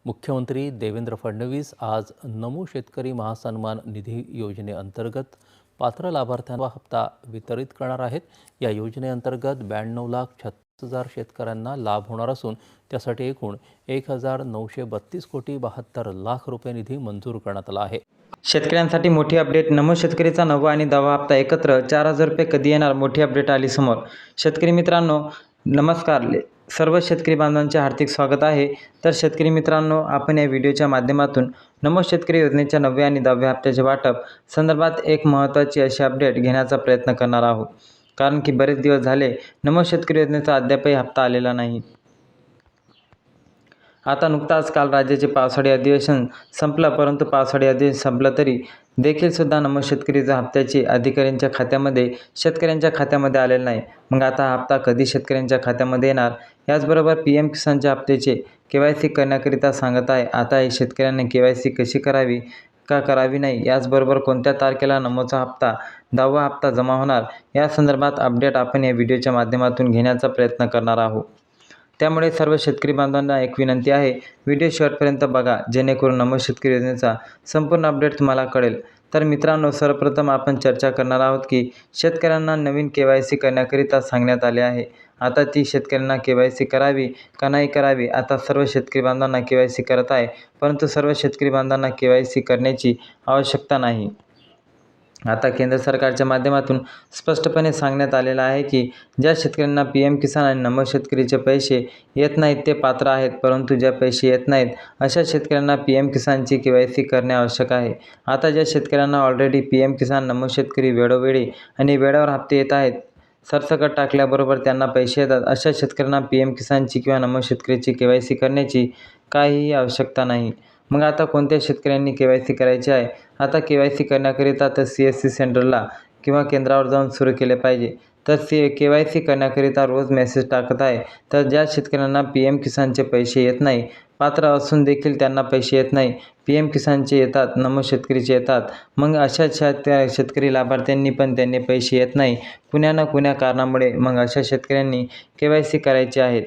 मुख्यमंत्री देवेंद्र फडणवीस आज नमो शेतकरी महासन्मान निधी योजनेअंतर्गत पात्र लाभार्थ्यांना हप्ता वितरित करणार आहेत। या योजनेअंतर्गत 92,36,000 शेतकऱ्यांना लाभ होणार असून त्यासाठी एकूण 1,932 कोटी 72 लाख रुपये निधी मंजूर करण्यात आला आहे। शेतकऱ्यांसाठी मोठी अपडेट। नमो शेतकरीचा 9वा आणि 10वा हप्ता एकत्र 4,000 रुपये कधी येणार? मोठी अपडेट आली समोर। शेतकरी मित्रांनो नमस्कार। सर्व शेतकरी बांधवांचे हार्दिक स्वागत आहे। तर शेतकरी मित्रांनो, आपण या व्हिडिओच्या माध्यमातून नमो शेतकरी योजनेच्या 9व्या आणि 10व्या हप्त्याचे वाटप संदर्भात एक महत्त्वाची अशी अपडेट घेण्याचा प्रयत्न करणार आहोत। कारण की बरेच दिवस झाले नमो शेतकरी योजनेचा अद्यापही हप्ता आलेला नाही। आता नुकताच काल राज्याचे पावसाळी अधिवेशन संपलं, परंतु पावसाळी अधिवेशन संपलं तरी देखील सुद्धा नमो शेतकरीच्या हप्त्याची अधिकाऱ्यांच्या खात्यामध्ये शेतकऱ्यांच्या खात्यामध्ये आलेला नाही। मग आता हप्ता कधी शेतकऱ्यांच्या खात्यामध्ये येणार? याचबरोबर PM किसानच्या हप्त्याचे KYC करण्याकरिता सांगत आहे। आता हे शेतकऱ्यांनी KYC कशी करावी का करावी नाही, याचबरोबर कोणत्या तारखेला नमोचा हप्ता 10वा हप्ता जमा होणार, या संदर्भात अपडेट आपण या व्हिडिओच्या माध्यमातून घेण्याचा प्रयत्न करणार आहोत। त्यामुळे सर्व शेतकरी बांधवांना एक विनंती आहे, व्हिडिओ शेवटपर्यंत बघा जेणेकरून नमो शेतकरी योजनेचा संपूर्ण अपडेट तुम्हाला कळेल। तर मित्रांनो, सर्वप्रथम आपण चर्चा करणार आहोत की शेतकऱ्यांना नवीन KYC करण्याकरिता सांगण्यात आले आहे। आता ती शेतकऱ्यांना KYC करावी का नाही करावी? आता सर्व शेतकरी बांधवांना KYC करत आहे, परंतु सर्व शेतकरी बांधवांना KYC करण्याची आवश्यकता नाही। आता केंद्र सरकारच्या माध्यमातून स्पष्टपणे सांगण्यात आलेलं आहे की ज्या शेतकऱ्यांना PM किसान आणि नमो शेतकरीचे पैसे येत नाहीत ते पात्र आहेत, परंतु ज्या पैसे येत नाहीत अशा शेतकऱ्यांना PM किसानची KYC करणे आवश्यक आहे। आता ज्या शेतकऱ्यांना ऑलरेडी PM किसान नमो शेतकरी वेळोवेळी आणि वेळेवर हप्ते येत आहेत, सरसकट टाकल्याबरोबर त्यांना पैसे येतात, अशा शेतकऱ्यांना PM किसानची किंवा नमो शेतकरीची KYC करण्याची काहीही आवश्यकता नाही। मग आता कोणत्या शेतकऱ्यांनी KYC करायचे आहे? आता KYC करण्याकरिता तर CSC सेंटरला किंवा केंद्रावर जाऊन सुरू केले पाहिजे। तर KYC करण्याकरिता रोज मेसेज टाकत आहे। तर ज्या शेतकऱ्यांना PM किसानचे पैसे येत नाही, पात्र असून देखील त्यांना पैसे येत नाही, PM किसानचे येतात, नमो शेतकरीचे येतात, मग अशा शेतकरी लाभार्थ्यांनी पण त्यांनी पैसे येत नाही कुण्या ना कुण्या कारणामुळे, मग अशा शेतकऱ्यांनी KYC करायचे आहेत।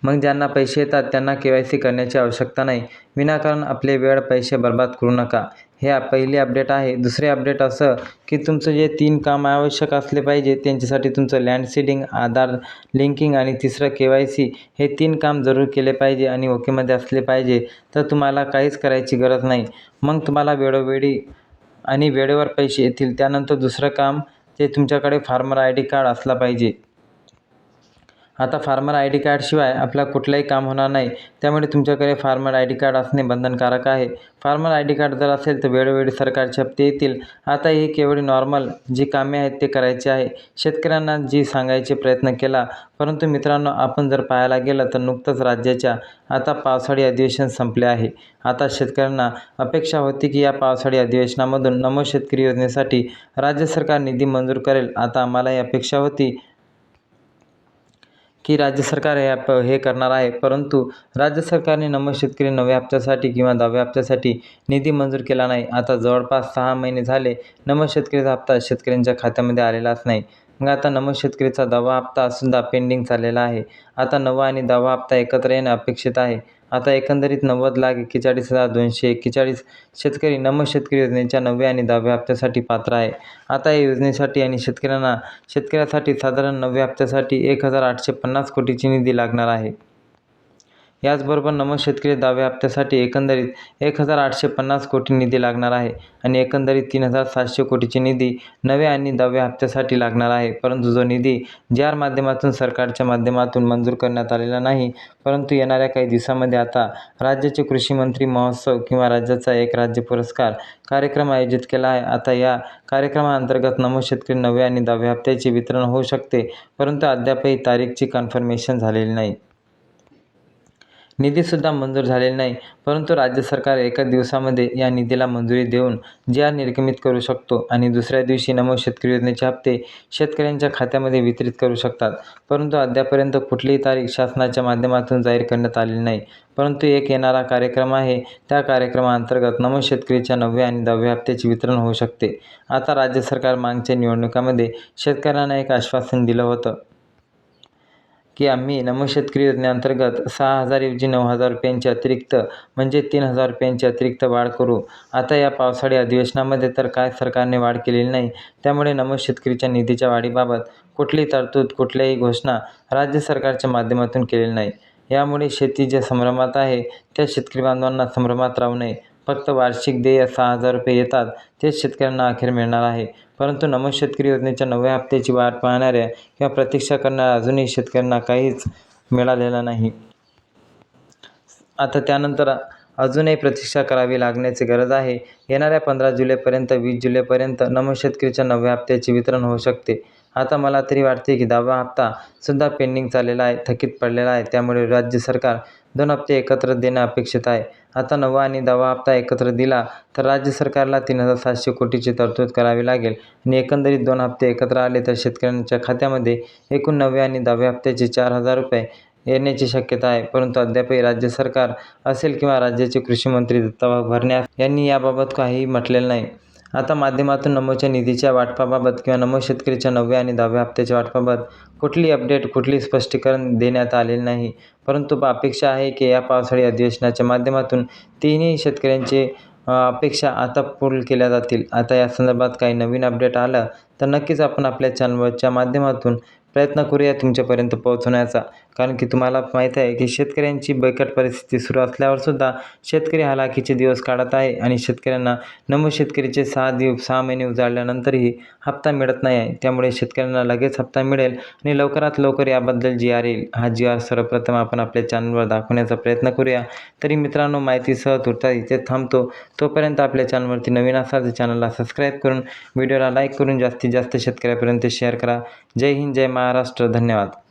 मग ज्यांना पैसे येतात त्यांना KYC करण्याची आवश्यकता नाही। विनाकारण आपले वेळ पैसे बर्बाद करू नका। हे पहिली अपडेट आहे। दुसरे अपडेट असं की तुमचं जे 3 काम आवश्यक असले पाहिजे त्यांच्यासाठी तुमचं लँड सीडिंग, आधार लिंकिंग आणि तिसरं KYC, हे 3 काम जरूर केले पाहिजे आणि ओकेमध्ये असले पाहिजे। तर तुम्हाला काहीच करायची गरज नाही। मग तुम्हाला वेळोवेळी आणि वेळेवर पैसे येतील। त्यानंतर दुसरं काम, ते तुमच्याकडे फार्मर ID कार्ड असला पाहिजे। आता फार्मर ID कार्डशिवाय आपला कुठलाही काम होणार नाही, त्यामुळे तुमच्याकडे फार्मर ID कार्ड असणे बंधनकारक आहे। फार्मर ID कार्ड जर असेल तर वेळोवेळी सरकारचे हप्ते येतील। आता ही केवळ नॉर्मल जी कामे आहेत ते करायचे आहे। शेतकऱ्यांना जी सांगायचे प्रयत्न केला, परंतु मित्रांनो, आपण जर पाहायला गेलं तर नुकतंच राज्याच्या आता पावसाळी अधिवेशन संपले आहे। आता शेतकऱ्यांना अपेक्षा होती की या पावसाळी अधिवेशनामधून नमो शेतकरी योजनेसाठी राज्य सरकार निधी मंजूर करेल। आता आम्हाला ही अपेक्षा होती की राज्य सरकार हे करणार आहे, परंतु राज्य सरकारने नमो शेतकरी 9व्या हप्त्यासाठी किंवा 10व्या हप्त्यासाठी निधी मंजूर केला नाही। आता जवळपास 6 महिने झाले नमो शेतकरीचा हप्ता शेतकऱ्यांच्या खात्यामध्ये आलेलाच नाही। मग आता नमो शेतकरीचा 10वा हप्ता सुद्धा पेंडिंग चाललेला आहे। आता 9वा आणि 10वा हप्ता एकत्र येणे अपेक्षित आहे। आता एकंदरीत 90,41,241 शेतकरी नमो शेतकरी योजनेच्या 9व्या आणि 10व्या हप्त्यासाठी पात्र आहे। आता या योजनेसाठी आणि शेतकऱ्यासाठी साधारण 9व्या हप्त्यासाठी 1,850 कोटीची निधी लागणार आहे। याचबरोबर नमो शेतकरी 10व्या हप्त्यासाठी एकंदरीत 1,850 कोटी निधी लागणार आहे आणि एकंदरीत 3,700 कोटीची निधी 9व्या आणि 10व्या हप्त्यासाठी लागणार आहे। परंतु जो निधी JR माध्यमातून सरकारच्या माध्यमातून मंजूर करण्यात आलेला नाही, परंतु येणाऱ्या काही दिवसामध्ये आता राज्याचे कृषी मंत्री महोत्सव किंवा राज्याचा एक राज्य पुरस्कार कार्यक्रम आयोजित केला आहे। आता या कार्यक्रमाअंतर्गत नमो शेतकरी 9व्या आणि 10व्या हप्त्याचे वितरण होऊ शकते, परंतु अद्यापही तारीखची कन्फर्मेशन झालेली नाही, निधीसुद्धा मंजूर झालेला नाही। परंतु राज्य सरकार एका दिवसामध्ये या निधीला मंजुरी देऊन JR निर्गमित करू शकतो आणि दुसऱ्या दिवशी नमो शेतकरी योजनेचे हप्ते शेतकऱ्यांच्या खात्यामध्ये वितरित करू शकतात। परंतु अद्यापर्यंत कुठलीही तारीख शासनाच्या माध्यमातून जाहीर करण्यात आलेली नाही। परंतु एक येणारा कार्यक्रम आहे, त्या कार्यक्रमाअंतर्गत नमो शेतकरीच्या 9व्या आणि 10व्या हप्त्याचे वितरण होऊ शकते। आता राज्य सरकार मागच्या निवडणुकांमध्ये शेतकऱ्यांना एक आश्वासन दिलं होतं की आम्ही नमो शेतकरी योजनेअंतर्गत 6,000 ऐवजी 9,000 रुपयांची अतिरिक्त म्हणजे 3,000 रुपयांची अतिरिक्त वाढ करू. आता या पावसाळी अधिवेशनामध्ये तर काय सरकारने वाढ केलेली नाही. त्यामुळे नमो शेतकरीच्या निधीच्या वाढीबाबत कुठलीही तरतूद, कुठल्याही घोषणा राज्य सरकारच्या माध्यमातून केलेली नाही. यामुळे शेती ज्या संभ्रमात आहे त्या शेतकरी बांधवांना संभ्रमात राहू नये. फक्त वार्षिक देय 6,000 रुपये येतात तेच शेतकऱ्यांना अखेर मिळणार आहे. परंतु नमो शेतकरी योजनेच्या 9व्या हप्त्याची वाट पाहणाऱ्या किंवा प्रतीक्षा करणाऱ्या अजूनही शेतकऱ्यांना काहीच मिळालेलं नाही. आता त्यानंतर अजूनही प्रतीक्षा करावी लागण्याची गरज आहे. येणाऱ्या 15 जुलैपर्यंत 20 जुलैपर्यंत नमो शेतकरीच्या 9व्या हप्त्याचे वितरण होऊ शकते. आता मला तरी वाटते की 10वा हप्ता सुद्धा पेंडिंग चाललेला आहे, थकीत पडलेला आहे. त्यामुळे राज्य सरकार 2 हप्ते एकत्र देणं अपेक्षित आहे. आता 9वा आणि 10वा हप्ता एकत्र दिला तर राज्य सरकारला 3,700 कोटीची तरतूद करावी लागेल आणि एकंदरीत 2 हप्ते एकत्र आले तर शेतकऱ्यांच्या खात्यामध्ये एकूण 9व्या आणि 10व्या हप्त्याचे 4,000 रुपये येण्याची शक्यता आहे. परंतु अद्यापही राज्य सरकार असेल किंवा राज्याचे कृषी मंत्री दत्ताभाऊ भरणे यांनी याबाबत काहीही म्हटलेलं नाही. आता माध्यमातून नमोच्या निधीच्या वाटपाबाबत किंवा नमो शेतकरीच्या 9व्या आणि 10व्या हप्त्याच्या वाटपाबाबत कुठलीही अपडेट, कुठलीही स्पष्टीकरण देण्यात आलेले नाही. परंतु अपेक्षा आहे की या पावसाळी अधिवेशनाच्या माध्यमातून तिन्ही शेतकऱ्यांचे अपेक्षा आता पूर्ण केल्या जातील. आता या संदर्भात काही नवीन अपडेट आलं तर नक्कीच आपण आपल्या चॅनलच्या माध्यमातून प्रयत्न करूया तुमच्यापर्यंत पोहोचवण्याचा. कारण की तुम्हाला माहीत आहे की शेतकऱ्यांची बिकट परिस्थिती सुरू असल्यावर सुद्धा शेतकरी हालाखीचे दिवस काढत आहे आणि शेतकऱ्यांना नमो शेतकरीचे 6 महिने उजाडल्यानंतरही हप्ता मिळत नाही आहे. त्यामुळे शेतकऱ्यांना लगेच हप्ता मिळेल आणि लवकरात लवकर याबद्दल GR येईल. हा GR सर्वप्रथम आपण आपल्या चॅनलवर दाखवण्याचा प्रयत्न करूया. तरी मित्रांनो, माहितीसह तुर्तास इथे थांबतो. तोपर्यंत आपल्या चॅनलवरती नवीन असाल तर चॅनलला सबस्क्राईब करून व्हिडिओला लाईक करून जास्तीत जास्त शेतकऱ्यापर्यंत शेअर करा. जय हिंद, जय महाराष्ट्र. धन्यवाद.